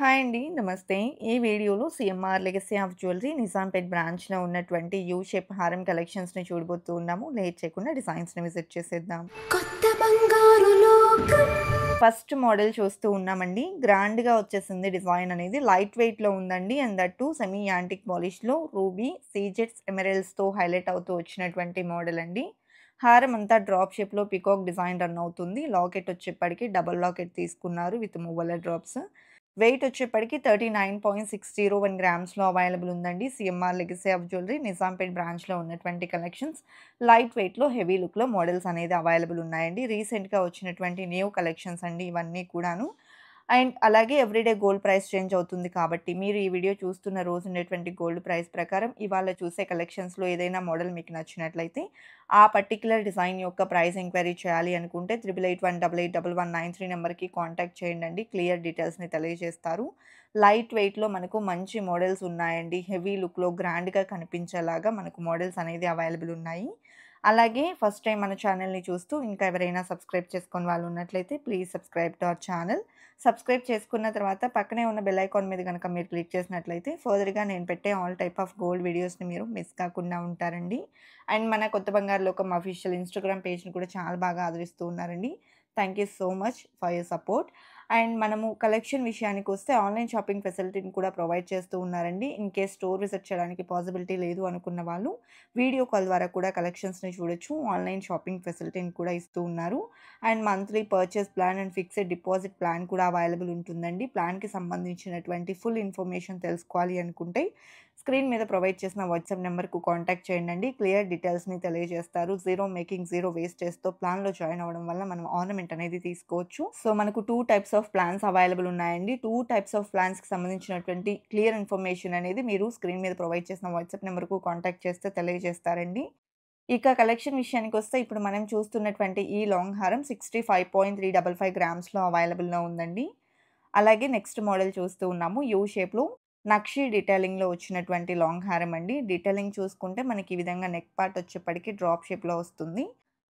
Hi అండి. నమస్తే. ఈ వీడియోలో CMR legacy of jewellery Nizampet బ్రాంచ్‌లో ఉన్నటువంటి యూ షేప్ హారం కలెక్షన్స్‌ని చూడబోతూ ఉన్నాము. లేట్ చేయకుండా డిజైన్స్‌ని విజిట్ చేసేద్దాం. కొత్త బంగారు లోకం. ఫస్ట్ మోడల్ చూస్తూ ఉన్నామండి. గ్రాండ్‌గా వచ్చేసింది డిజైన్ అనేది. లైట్ వెయిట్‌లో ఉందండి. And that too semi antique పాలిష్‌లో రూబీ, సీజెట్స్, ఎమరాల్డ్స్‌తో హైలైట్ అవుతూ వచ్చినటువంటి మోడల్ అండి. హారం అంతా డ్రాప్ షేప్‌లో పీకాక్ డిజైన్ రన్ అవుతుంది. లాకెట్ వచ్చేప్పటికి డబుల్ లాకెట్ తీసుకున్నారు విత్ మూవల డ్రాప్స్. వెయిట్ వచ్చేప్పటికి 39.601 గ్రామ్స్‌లో అవైలబుల్ ఉందండి. CMR legacy of jewellery Nizampet బ్రాంచ్‌లో ఉన్నటువంటి కలెక్షన్స్. లైట్ వెయిట్‌లో, హెవీ లుక్‌లో మోడల్స్ అనేది అవైలబుల్ ఉన్నాయండి. రీసెంట్‌గా వచ్చినటువంటి న్యూ కలెక్షన్స్ అండి ఇవన్నీ కూడాను. అండ్ అలాగే ఎవ్రీడే గోల్డ్ ప్రైస్ చేంజ్ అవుతుంది కాబట్టి, మీరు ఈ వీడియో చూస్తున్న రోజు ఉండేటువంటి గోల్డ్ ప్రైస్ ప్రకారం ఇవాళ చూసే కలెక్షన్స్‌లో ఏదైనా మోడల్ మీకు నచ్చినట్లయితే, ఆ పర్టిక్యులర్ డిజైన్ యొక్క ప్రైస్ ఎంక్వైరీ చేయాలి అనుకుంటే 8881881193 నంబర్‌కి కాంటాక్ట్ చేయండండి. క్లియర్ డీటెయిల్స్‌ని తెలియజేస్తారు. లైట్ వెయిట్‌లో మనకు మంచి మోడల్స్ ఉన్నాయండి. హెవీ లుక్‌లో గ్రాండ్‌గా కనిపించేలాగా మనకు మోడల్స్ అనేది అవైలబుల్ ఉన్నాయి. అలాగే ఫస్ట్ టైమ్ మన ఛానెల్‌ని చూస్తూ ఇంకా ఎవరైనా సబ్స్క్రైబ్ చేసుకోని వాళ్ళు ఉన్నట్లయితే please subscribe to our channel. Subscribe చేసుకున్న తర్వాత పక్కనే ఉన్న బెల్ ఐకాన్ మీద గనక మీరు క్లిక్ చేసినట్లయితే ఫర్దర్‌గా నేను పెట్టే ఆల్ టైప్ ఆఫ్ గోల్డ్ వీడియోస్‌ని మీరు మిస్ కాకుండా ఉంటారండి. అండ్ మన కొత్త బంగారు లోకం అఫీషియల్ ఇన్‌స్టాగ్రామ్ పేజ్‌ని కూడా చాలా బాగా ఆదరిస్తూ ఉన్నారండి. Thank you so much for your support. And మనము కలెక్షన్ విషయానికొస్తే ఆన్‌లైన్ షాపింగ్ ఫెసిలిటీని కూడా ప్రొవైడ్ చేస్తూ ఉన్నారండి. ఇన్ కేస్ స్టోర్ విజిట్ చేయడానికి పాసిబిలిటీ లేదు అనుకున్న వాళ్ళు వీడియో కాల్ ద్వారా కూడా కలెక్షన్స్‌ని చూడొచ్చు. ఆన్‌లైన్ షాపింగ్ ఫెసిలిటీని కూడా ఇస్తూ ఉన్నారు. And monthly purchase plan and fixed deposit plan కూడా అవైలబుల్ ఉంటుందండి. ప్లాన్‌కి సంబంధించినటువంటి ఫుల్ ఇన్ఫర్మేషన్ తెలుసుకోవాలి అనుకుంటే స్క్రీన్ మీద ప్రొవైడ్ చేసిన వాట్సాప్ నంబర్‌కు కాంటాక్ట్ చేయండండి. క్లియర్ డీటెయిల్స్‌ని తెలియజేస్తారు. జీరో మేకింగ్, జీరో వేస్టేజ్‌తో ప్లాన్‌లో జాయిన్ అవ్వడం వల్ల మనం ఆర్నమెంట్ అనేది తీసుకోవచ్చు. సో, మనకు 2 టైప్స్ ఆఫ్ ప్లాన్స్ అవైలబుల్ ఉన్నాయండి. 2 టైప్స్ ఆఫ్ ప్లాన్స్‌కి సంబంధించినటువంటి క్లియర్ ఇన్ఫర్మేషన్ అనేది మీరు స్క్రీన్ మీద ప్రొవైడ్ చేసిన వాట్సాప్ నంబర్‌కు కాంటాక్ట్ చేస్తే తెలియజేస్తారండి. ఇక కలెక్షన్ విషయానికొస్తే ఇప్పుడు మనం చూస్తున్నటువంటి ఈ లాంగ్ హారం 65.355 గ్రామ్స్‌లో అవైలబుల్‌లో ఉందండి. అలాగే నెక్స్ట్ మోడల్ చూస్తూ ఉన్నాము. యూ షేప్‌లో నక్షి డీటెయిలింగ్‌లో వచ్చినటువంటి లాంగ్ హారం అండి. డీటెయిలింగ్ చూసుకుంటే మనకి ఈ విధంగా నెక్ పార్ట్ వచ్చేప్పటికి డ్రాప్ షేప్‌లో వస్తుంది.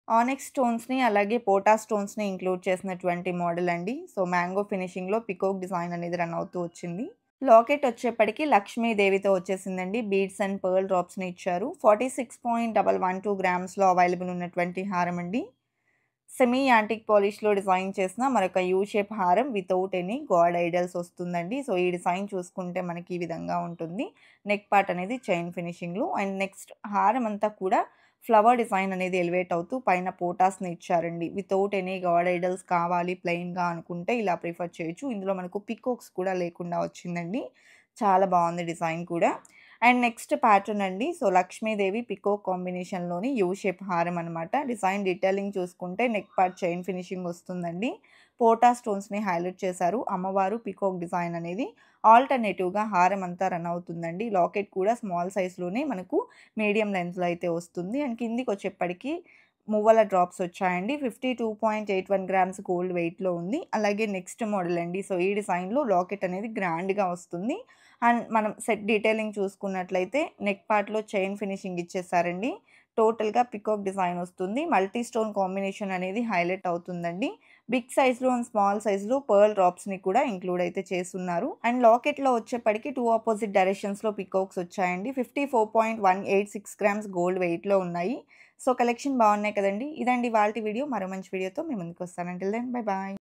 ఆనెక్స్ స్టోన్స్‌ని అలాగే పోటా స్టోన్స్‌ని ఇంక్లూడ్ చేసినటువంటి మోడల్ అండి. సో, మ్యాంగో ఫినిషింగ్‌లో పికాక్ డిజైన్ అనేది రన్ అవుతూ వచ్చింది. లాకెట్ వచ్చేప్పటికి లక్ష్మీదేవితో వచ్చేసిందండి. బీడ్స్ అండ్ పర్ల్ డ్రాప్స్‌ని ఇచ్చారు. 46.112 గ్రామ్స్‌లో అవైలబుల్ ఉన్నటువంటి హారం అండి. సెమీ యాంటిక్ పాలిష్‌లో డిజైన్ చేసిన మరొక యూ షేప్ హారం వితౌట్ ఎనీ గాడ్ ఐడల్స్ వస్తుందండి. సో, ఈ డిజైన్ చూసుకుంటే మనకి ఈ విధంగా ఉంటుంది. నెక్ పార్ట్ అనేది చైన్ ఫినిషింగ్‌లో అండ్ నెక్స్ట్ హారం అంతా కూడా ఫ్లవర్ డిజైన్ అనేది ఎలివేట్ అవుతూ పైన పోటాస్‌ని ఇచ్చారండి. వితౌట్ ఎనీ గాడ్ ఐడల్స్ కావాలి ప్లెయిన్‌గా అనుకుంటే ఇలా ప్రిఫర్ చేయొచ్చు. ఇందులో మనకు పికాక్స్ కూడా లేకుండా వచ్చిందండి. చాలా బావుంది డిజైన్ కూడా. అండ్ నెక్స్ట్ ప్యాటర్న్ అండి. సో, లక్ష్మీదేవి పికాక్ కాంబినేషన్‌లోని యూ షేప్ హారం అనమాట. డిజైన్ డీటెయిలింగ్ చూసుకుంటే నెక్ పార్ట్ చైన్ ఫినిషింగ్ వస్తుందండి. పోటా స్టోన్స్‌ని హైలైట్ చేశారు. అమ్మవారు పికాక్ డిజైన్ అనేది ఆల్టర్‌నేటివ్‌గా హారం అంతా రన్ అవుతుందండి. లాకెట్ కూడా స్మాల్ సైజ్‌లోనే మనకు మీడియం లెంగ్త్‌లో అయితే వస్తుంది. అండ్ కిందికొచ్చేప్పటికి మువ్వల డ్రాప్స్ వచ్చాయండి. 52.81 గ్రామ్స్ గోల్డ్ వెయిట్‌లో ఉంది. అలాగే నెక్స్ట్ మోడల్ అండి. సో, ఈ డిజైన్‌లో లాకెట్ అనేది గ్రాండ్‌గా వస్తుంది. అండ్ మనం సెట్ డీటెయిలింగ్ చూసుకున్నట్లయితే నెక్ పార్ట్‌లో చైన్ ఫినిషింగ్ ఇచ్చేసారండి. టోటల్‌గా పికాక్ డిజైన్ వస్తుంది. మల్టీ స్టోన్ కాంబినేషన్ అనేది హైలైట్ అవుతుందండి. బిగ్ సైజ్‌లో అండ్ స్మాల్ సైజ్‌లో పర్ల్ డ్రాప్స్‌ని కూడా ఇంక్లూడ్ అయితే చేసున్నారు. అండ్ లాకెట్‌లో వచ్చేప్పటికి 2 అపోజిట్ డైరెక్షన్స్‌లో పికాక్స్ వచ్చాయండి. 54.186 గ్రామ్స్ గోల్డ్ వెయిట్‌లో ఉన్నాయి. సో, కలెక్షన్ బాగున్నాయి కదండీ! ఇదండి ఇవాల్టి వీడియో. మరో మంచి వీడియోతో మీ ముందుకొస్తాను. Until then bye bye.